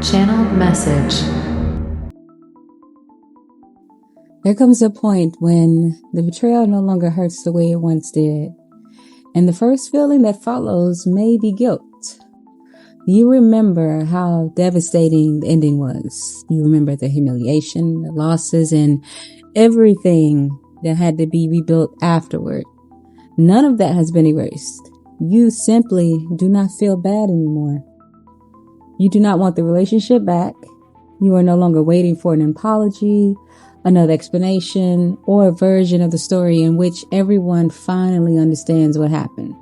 Channeled message. There comes a point when the betrayal no longer hurts the way it once did, and the first feeling that follows may be guilt. You remember how devastating the ending was. You remember the humiliation, the losses, and everything that had to be rebuilt afterward. None of that has been erased. You simply do not feel bad anymore. You do not want the relationship back. You are no longer waiting for an apology, another explanation, or a version of the story in which everyone finally understands what happened.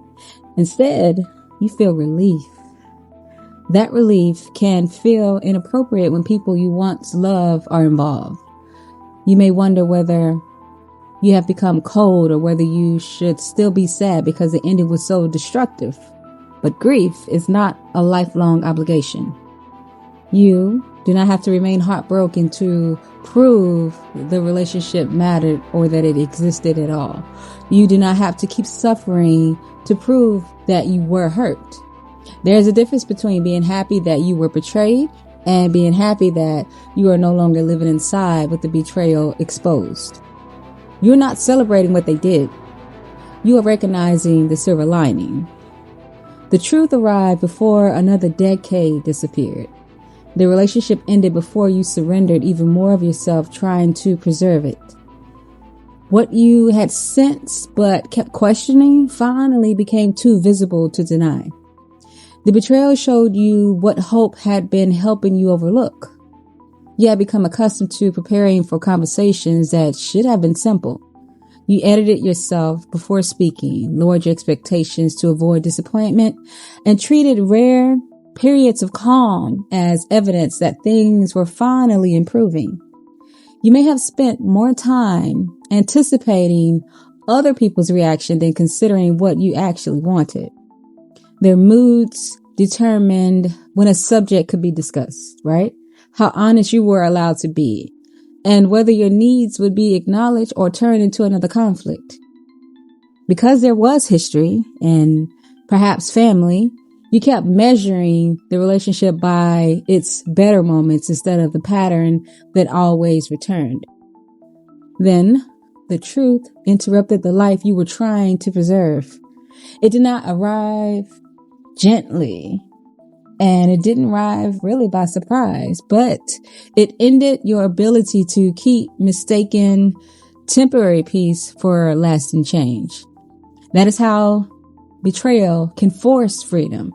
Instead, you feel relief. That relief can feel inappropriate when people you once loved are involved. You may wonder whether you have become cold or whether you should still be sad because the ending was so destructive. But grief is not a lifelong obligation. You do not have to remain heartbroken to prove the relationship mattered or that it existed at all. You do not have to keep suffering to prove that you were hurt. There's a difference between being happy that you were betrayed and being happy that you are no longer living inside with the betrayal exposed. You're not celebrating what they did. You are recognizing the silver lining. The truth arrived before another decade disappeared. The relationship ended before you surrendered even more of yourself trying to preserve it. What you had sensed but kept questioning finally became too visible to deny. The betrayal showed you what hope had been helping you overlook. You had become accustomed to preparing for conversations that should have been simple. You edited yourself before speaking, lowered your expectations to avoid disappointment, and treated rare periods of calm as evidence that things were finally improving. You may have spent more time anticipating other people's reaction than considering what you actually wanted. Their moods determined when a subject could be discussed, right? How honest you were allowed to be, and whether your needs would be acknowledged or turned into another conflict. Because there was history and perhaps family, you kept measuring the relationship by its better moments instead of the pattern that always returned. Then the truth interrupted the life you were trying to preserve. It did not arrive gently, and it didn't arrive really by surprise, but it ended your ability to keep mistaken temporary peace for lasting change. That is how betrayal can force freedom.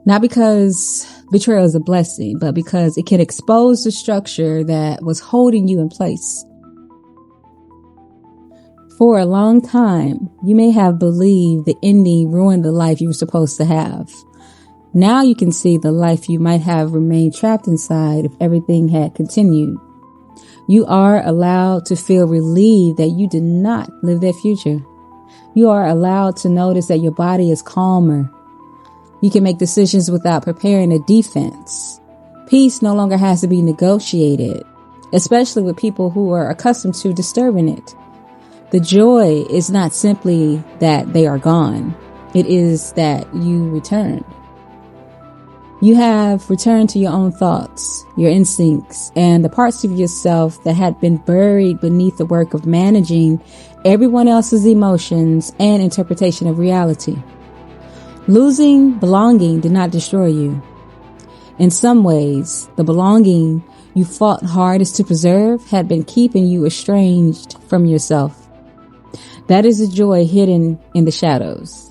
Not because betrayal is a blessing, but because it can expose the structure that was holding you in place. For a long time, you may have believed the ending ruined the life you were supposed to have. Now you can see the life you might have remained trapped inside if everything had continued. You are allowed to feel relieved that you did not live that future. You are allowed to notice that your body is calmer. You can make decisions without preparing a defense. Peace no longer has to be negotiated, especially with people who are accustomed to disturbing it. The joy is not simply that they are gone. It is that you returned. You have returned to your own thoughts, your instincts, and the parts of yourself that had been buried beneath the work of managing everyone else's emotions and interpretation of reality. Losing belonging did not destroy you. In some ways, the belonging you fought hardest to preserve had been keeping you estranged from yourself. That is the joy hidden in the shadows.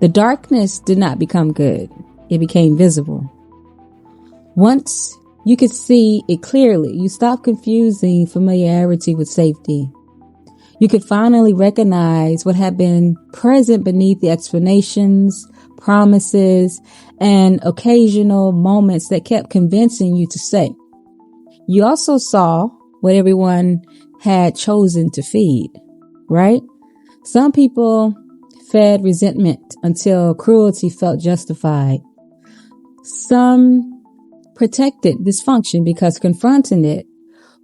The darkness did not become good. It became visible. Once you could see it clearly, you stopped confusing familiarity with safety. You could finally recognize what had been present beneath the explanations, promises, and occasional moments that kept convincing you to say. You also saw what everyone had chosen to feed, right? Some people fed resentment until cruelty felt justified. Some protected dysfunction because confronting it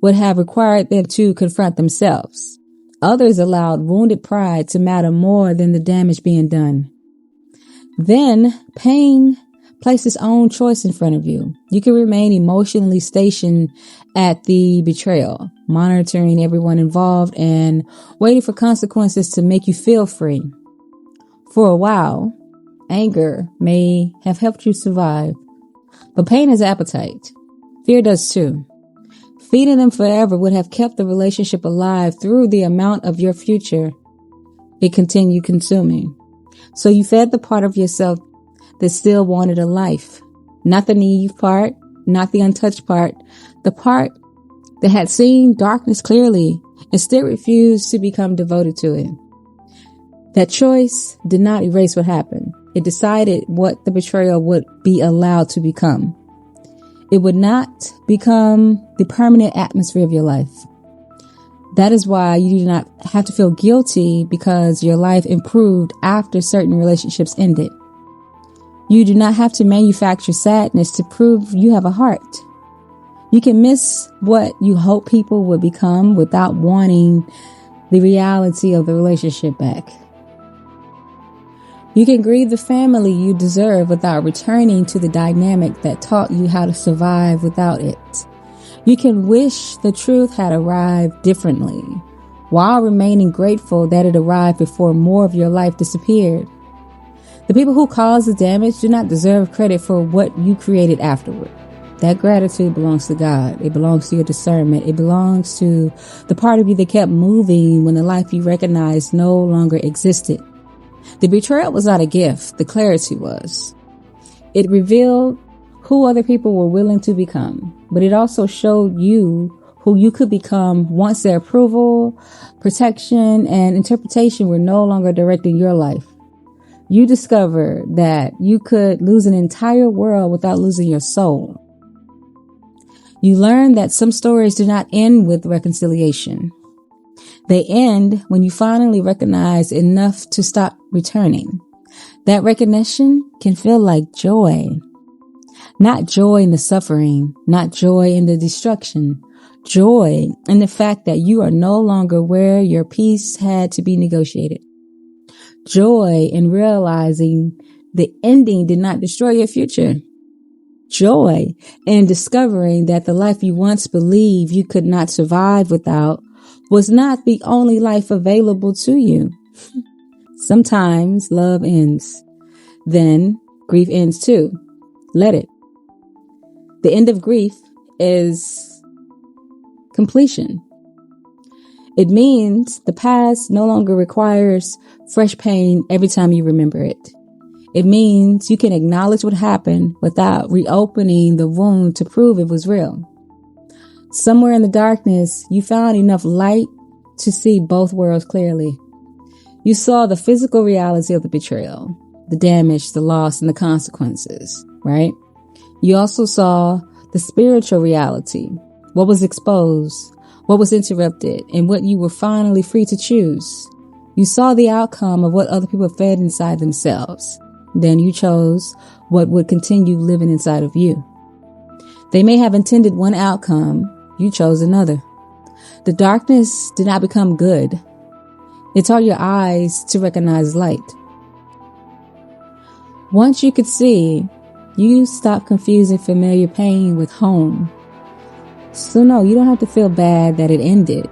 would have required them to confront themselves. Others allowed wounded pride to matter more than the damage being done. Then pain place its own choice in front of you. You can remain emotionally stationed at the betrayal, monitoring everyone involved and waiting for consequences to make you feel free. For a while, anger may have helped you survive, but pain has appetite. Fear does too. Feeding them forever would have kept the relationship alive through the amount of your future it continued consuming. So you fed the part of yourself that still wanted a life. Not the naive part, not the untouched part, the part that had seen darkness clearly and still refused to become devoted to it. That choice did not erase what happened. It decided what the betrayal would be allowed to become. It would not become the permanent atmosphere of your life. That is why you do not have to feel guilty because your life improved after certain relationships ended. You do not have to manufacture sadness to prove you have a heart. You can miss what you hope people would become without wanting the reality of the relationship back. You can grieve the family you deserve without returning to the dynamic that taught you how to survive without it. You can wish the truth had arrived differently, while remaining grateful that it arrived before more of your life disappeared. The people who caused the damage do not deserve credit for what you created afterward. That gratitude belongs to God. It belongs to your discernment. It belongs to the part of you that kept moving when the life you recognized no longer existed. The betrayal was not a gift. The clarity was. It revealed who other people were willing to become, but it also showed you who you could become once their approval, protection, and interpretation were no longer directing your life. You discovered that you could lose an entire world without losing your soul. You learned that some stories do not end with reconciliation. They end when you finally recognize enough to stop returning. That recognition can feel like joy. Not joy in the suffering, not joy in the destruction. Joy in the fact that you are no longer where your peace had to be negotiated. Joy in realizing the ending did not destroy your future. Joy in discovering that the life you once believed you could not survive without was not the only life available to you. Sometimes love ends. Then grief ends too. Let it. The end of grief is completion. It means the past no longer requires fresh pain every time you remember it. It means you can acknowledge what happened without reopening the wound to prove it was real. Somewhere in the darkness, you found enough light to see both worlds clearly. You saw the physical reality of the betrayal, the damage, the loss, and the consequences, right? You also saw the spiritual reality, what was exposed, what was interrupted, and what you were finally free to choose. You saw the outcome of what other people fed inside themselves. Then you chose what would continue living inside of you. They may have intended one outcome, you chose another. The darkness did not become good. It taught your eyes to recognize light. Once you could see, you stopped confusing familiar pain with home. So no, you don't have to feel bad that it ended.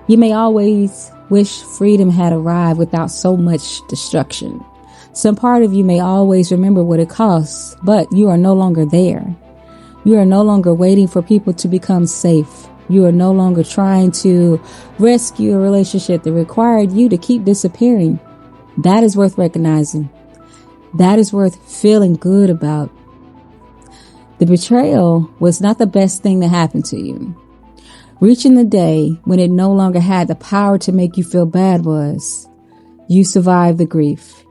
You may always wish freedom had arrived without so much destruction. Some part of you may always remember what it costs, but you are no longer there. You are no longer waiting for people to become safe. You are no longer trying to rescue a relationship that required you to keep disappearing. That is worth recognizing. That is worth feeling good about. The betrayal was not the best thing that happened to you. Reaching the day when it no longer had the power to make you feel bad was, you survived the grief.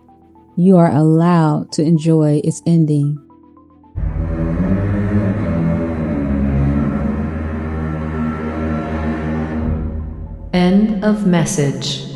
You are allowed to enjoy its ending. End of message.